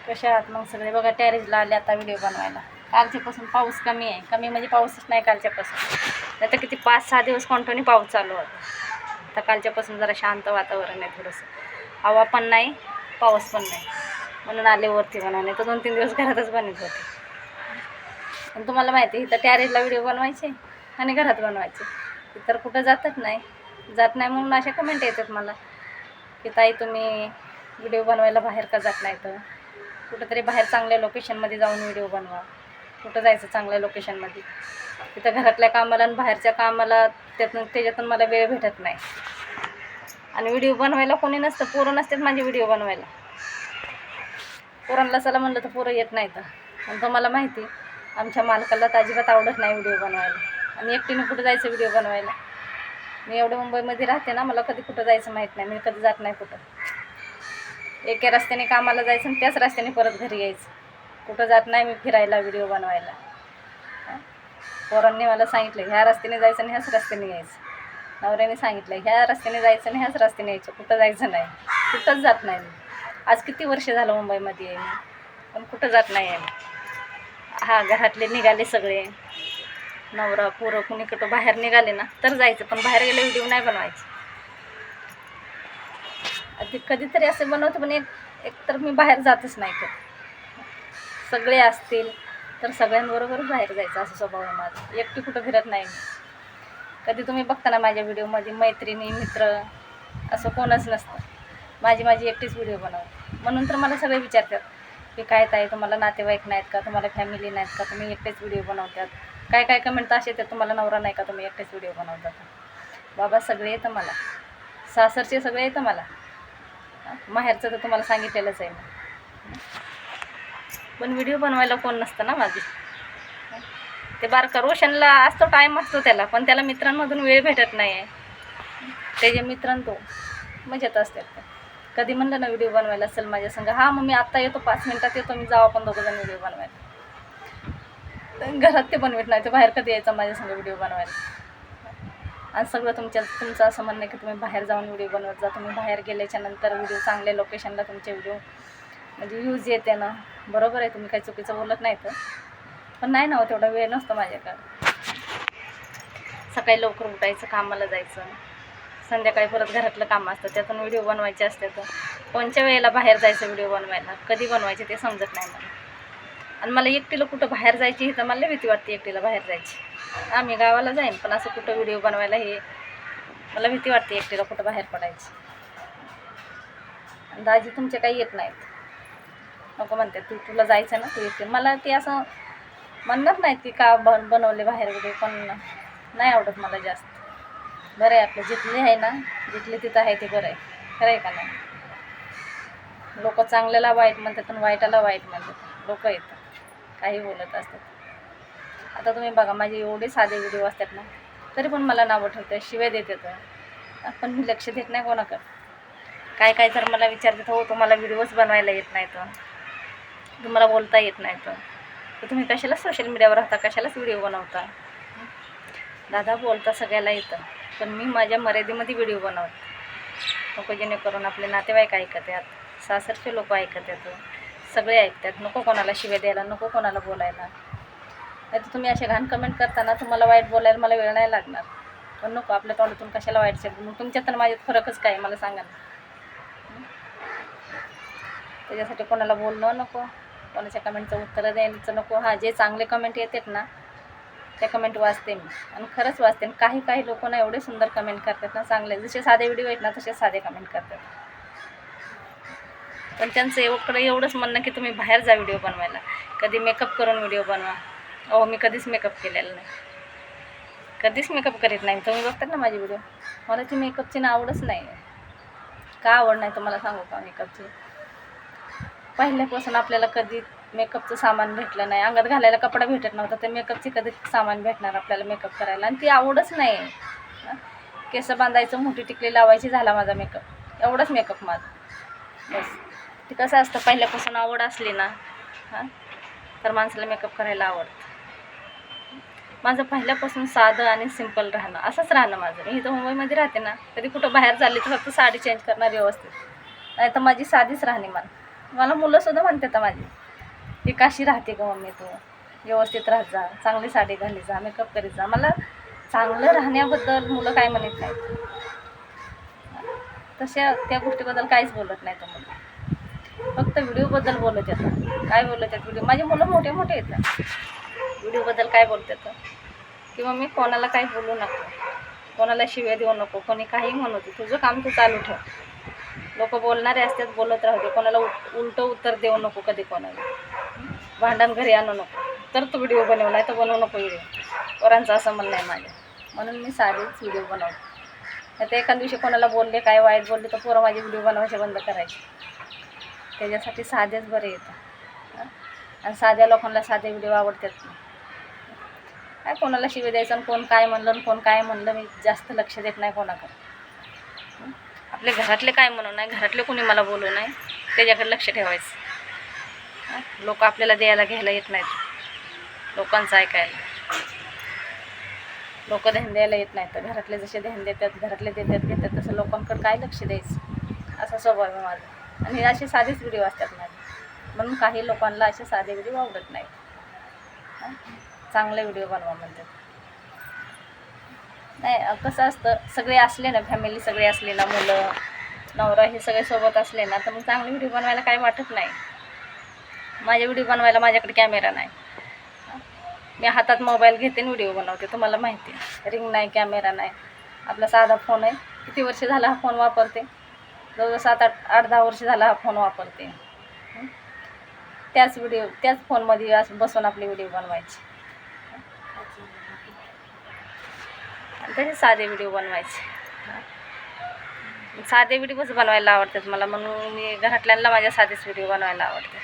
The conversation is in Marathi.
कशा आहात मग सगळे? बघा टॅरेजला आले आता व्हिडिओ बनवायला. कालच्यापासून पाऊस कमी आहे, कमी म्हणजे पाऊसच नाही कालच्यापासून. नाही तर किती 5-6 दिवस कंटिन्यू पाऊस चालू होता. आता कालच्यापासून जरा शांत वातावरण आहे, थोडंसं हवा पण नाही पाऊस पण नाही, म्हणून आले वरती बनवणे. तर 2-3 दिवस घरातच बनवत होते. आणि तुम्हाला माहिती आहे इथं टॅरेजला व्हिडिओ बनवायचे आणि घरात बनवायचे, इतर कुठं जात नाही म्हणून अशा कमेंट येतात मला की ताई तुम्ही व्हिडिओ बनवायला बाहेर का जात नाही, तर कुठंतरी बाहेर चांगल्या लोकेशनमध्ये जाऊन व्हिडिओ बनवा. कुठं जायचं चांगल्या लोकेशनमध्ये? तिथं घरातल्या कामाला आणि बाहेरच्या कामाला त्याच्यातून मला वेळ भेटत नाही. आणि व्हिडिओ बनवायला कोणी नसतं, पोरं नसतात माझे व्हिडिओ बनवायला. पोरांना चला म्हणलं तर पोरं येत नाहीत. आणि तुम्हाला माहिती आमच्या मालकाला तर अजिबात आवडत नाही व्हिडिओ बनवायला. आणि एकटीने कुठं जायचं व्हिडिओ बनवायला? मी एवढं मुंबईमध्ये राहते ना, मला कधी कुठं जायचं माहीत नाही. मी कधी जात नाही कुठं. एका रस्त्याने कामाला जायचं आणि त्याच रस्त्याने परत घरी यायचं. कुठं जात नाही मी फिरायला व्हिडिओ बनवायला. पोरांनी मला सांगितलं ह्या रस्त्याने जायचं आणि ह्याच रस्त्याने यायचं. नवऱ्याने सांगितलं ह्या रस्त्याने जायचं आणि ह्याच रस्त्याने यायचं, कुठं जायचं नाही. कुठंच जात नाही मी. आज किती वर्ष झालं मुंबईमध्ये आहे मी, पण कुठं जात नाही आहे. हा, घरातले निघाले सगळे, नवरा पोरं कुणी कुठं बाहेर निघाले ना तर जायचं, पण बाहेर गेले व्हिडिओ नाही बनवायचे. ते कधीतरी असे बनवते, पण एक तर मी बाहेर जातच नाही कधी. सगळे असतील तर सगळ्यांबरोबरच बाहेर जायचं असं स्वभाव आहे माझा. एकटी कुठं फिरत नाही मी. कधी तुम्ही बघता ना माझ्या व्हिडिओमध्ये मैत्रिणी मित्र असं कोणच नसतं. माझी एकटीच व्हिडिओ बनवते. म्हणून तर मला सगळे विचारतात की काय ताई तुम्हाला नातेवाईक नाहीत का, तुम्हाला फॅमिली नाहीत का, तुम्ही एकटेच व्हिडिओ बनवतात? काय कमेंट असे येतात, तुम्हाला नवरा नाही का, तुम्ही एकटेच व्हिडिओ बनवतात? बाबा सगळे येतं मला, सासरचे सगळे येतं मला, माहेरचं तर तुम्हाला सांगितलेलंच आहे मी. पण व्हिडिओ बनवायला कोण नसतं ना माझी. ते बारका रोशनला असतो टाईम असतो त्याला, पण त्याला मित्रांमधून वेळ भेटत नाही आहे. त्याचे मित्रां तो मजेत असतात. कधी म्हणलं ना व्हिडिओ बनवायला असेल माझ्या संग, हां मग मी आत्ता येतो 5 मिनटात येतो, मी जाऊ आपण दोघंजण व्हिडिओ बनवायला. घरात ते बनवत नाही, ते बाहेर कधी यायचं माझ्या संग व्हिडिओ बनवायला. आणि सगळं तुमचं असं म्हणणं आहे की तुम्ही बाहेर जाऊन व्हिडिओ बनवत जा. तुम्ही बाहेर गेल्याच्या नंतर व्हिडिओ चांगल्या लोकेशनला तुमचे व्हिडिओ म्हणजे व्ह्यूज येते ना. बरोबर आहे, तुम्ही काही चुकीचं बोलत नाही तर, पण नाही ना तेवढा वेळ नसतो माझ्याकडे. सकाळी लवकर उठायचं, कामाला जायचं, संध्याकाळी परत घरातलं काम असतं, त्यातून व्हिडिओ बनवायचे असते. तर कोणत्या वेळेला बाहेर जायचं व्हिडिओ बनवायला, कधी बनवायचे ते समजत नाही मला. आणि मला एकटीला कुठं बाहेर जायची तर मला भीती वाटते एकटीला बाहेर जायची. आम्ही गावाला जाईन, पण असं कुठं व्हिडिओ बनवायला हे मला भीती वाटते एकटीला कुठं बाहेर पडायची. आणि दाजी तुमचे काही येत नाहीत, नको म्हणतात तुला जायचं ना तू एकटी. मला ते असं म्हणणार नाहीत की का बनवले बाहेर व्हिडिओ, पण नाही आवडत मला जास्त. बरं आहे आपलं जिथले आहे ना, जिथले तिथं आहे ते बरं आहे. खरं आहे का नाही? लोक चांगल्याला वाईट म्हणतात आणि वाईटाला वाईट म्हणतात. लोक येतात काही बोलत असतात. आता तुम्ही बघा माझे एवढे साधे व्हिडिओ असतात ना, तरी पण मला नावं ठेवतात, शिव्या देतात. पण मी लक्ष देत नाही कोणाकडं. काय तर मला विचारतात, हो तुम्हाला व्हिडिओज बनवायला येत नाही, तर तुम्हाला बोलता येत नाही, तर तुम्ही कशाला सोशल मीडियावर राहता, कशालाच व्हिडिओ बनवता? दादा बोलता सगळ्याला येतं, पण मी माझ्या मर्यादेमध्ये व्हिडिओ बनवते. नको जेणेकरून आपले नातेवाईक ऐकत आहेत, सासरचे लोक ऐकत आहेत, सगळे ऐकतात. नको कोणाला शिव्या द्यायला, नको कोणाला बोलायला. नाही तर तुम्ही असे घाण कमेंट करताना तुम्हाला वाईट बोलायला मला वेळ नाही लागणार, पण नको आपल्या तोंडातून कशाला वाईट शब्द. मग तुमच्यात तर माझ्यात फरकच काय मला सांगा ना. त्याच्यासाठी कोणाला बोलणं नको, कोणाच्या कमेंटचं उत्तरं द्यायचं नको. हां, जे चांगले कमेंट येतात ना त्या कमेंट वाचते मी, आणि खरंच वाचते. आणि काही लोक ना एवढे सुंदर कमेंट करतात ना, चांगले, जसे साधे व्हिडिओ आहेत ना तसे साधे कमेंट करतात. पण त्यांचं एवढंच म्हणणं की तुम्ही बाहेर जा व्हिडिओ बनवायला, कधी मेकअप करून व्हिडिओ बनवा. अहो मी कधीच मेकअप केलेला नाही, कधीच मेकअप करीत नाही. तुम्ही बघतात ना माझे व्हिडिओ, मला ती मेकअपची ना आवडच नाही. का आवड नाही तुम्हाला सांगू का मेकअपची? पहिल्यापासून आपल्याला कधी मेकअपचं सामान भेटलं नाही, अंगात घालायला कपडा भेटत नव्हता, तर मेकअपची कधी सामान भेटणार आपल्याला मेकअप करायला? आणि ती आवडच नाही. केस बांधायचं, मोठी टिकली लावायची, झाला माझा मेकअप. एवढंच मेकअप माझं बस. ते कसं असतं, पहिल्यापासून आवड असली ना तर माणसाला मेकअप करायला आवडतं. माझं पहिल्यापासून साधं आणि सिंपल राहणं, असंच राहणं माझं. मी इथं मुंबईमध्ये राहते ना, कधी कुठं बाहेर चालली तर फक्त साडी चेंज करणार व्यवस्थित, नाही तर माझी साधीच राहणे मला. मला मुलंसुद्धा म्हणतात माझी की काशी राहते का मम्मी तू, व्यवस्थित राहत जा, चांगली साडी घाली जा, मेकअप करीत जा. मला चांगलं राहण्याबद्दल मुलं काय म्हणत नाहीत, तशा त्या गोष्टीबद्दल काहीच बोलत नाही मुलं. फक्त व्हिडिओबद्दल बोलत येतात. काय बोलत आहेत व्हिडिओ, माझे मुलं मोठे मोठे येतात. व्हिडिओबद्दल काय बोलतात की मम्मी कोणाला काही बोलू नको, कोणाला शिव्या देऊ नको, कोणी काही म्हणू दे, तुझं काम तू चालू ठेव. लोक बोलणारे असतात, बोलत राहू दे, कोणाला उलटं उत्तर देऊ नको कधी, कोणाला भांडण घरी आणू नको, तर तू व्हिडिओ बनवला आहे तर बनवू नको व्हिडिओ. पोरांचं असं म्हणणं आहे माझ्या, म्हणून मी साधीच व्हिडिओ बनवते. आता एखाद दिवशी कोणाला बोलले, काय वाईट बोलले, तर पोरं माझी व्हिडिओ बनवायचे बंद करायचे. त्याच्यासाठी साधेच बरे येतात. आणि साध्या लोकांना साधे व्हिडिओ आवडतात. काय कोणाला शिवे द्यायचं आणि कोण काय म्हणलं आणि कोण काय म्हणलं, मी जास्त लक्ष देत नाही कोणाकडे. आपले घरातले काय म्हणू नाही, घरातले कोणी मला बोलू नाही, त्याच्याकडे लक्ष ठेवायचं. लोक आपल्याला द्यायला घ्यायला येत नाहीत, लोकांचं ऐकायला. लोक ध्यान द्यायला येत नाहीत, तर घरातले जसे ध्यान देतात, घरातले देतात घेतात, तसं लोकांकडे काय लक्ष द्यायचं, असा स्वभाव आहे माझा. आणि असे साधेच व्हिडिओ असतात माझे, म्हणून काही लोकांना असे साधे व्हिडिओ आवडत नाहीत. चांगले व्हिडिओ बनवा म्हणतात. नाही कसं असतं, सगळे असले ना, फॅमिली सगळे असले ना, मुलं नवरा हे सगळे सोबत असले ना, तर मग चांगले व्हिडिओ बनवायला काही वाटत नाही. माझे व्हिडिओ बनवायला माझ्याकडे कॅमेरा नाही, मी हातात मोबाईल घेते आणि व्हिडिओ बनवते. तुम्हाला माहिती आहे, रिंग नाही, कॅमेरा नाही, आपला साधा फोन आहे. किती वर्ष झाला हा फोन वापरते, जवळजवळ 7-8-10 वर्ष झाला हा फोन वापरते. त्याच फोनमध्ये असं बसून आपले व्हिडिओ बनवायचे, आणि तसे साधे व्हिडिओ बनवायचे. साधे व्हिडिओच बनवायला आवडतात मला, म्हणून मी घरातल्यांना माझ्या साधेच व्हिडिओ बनवायला आवडते.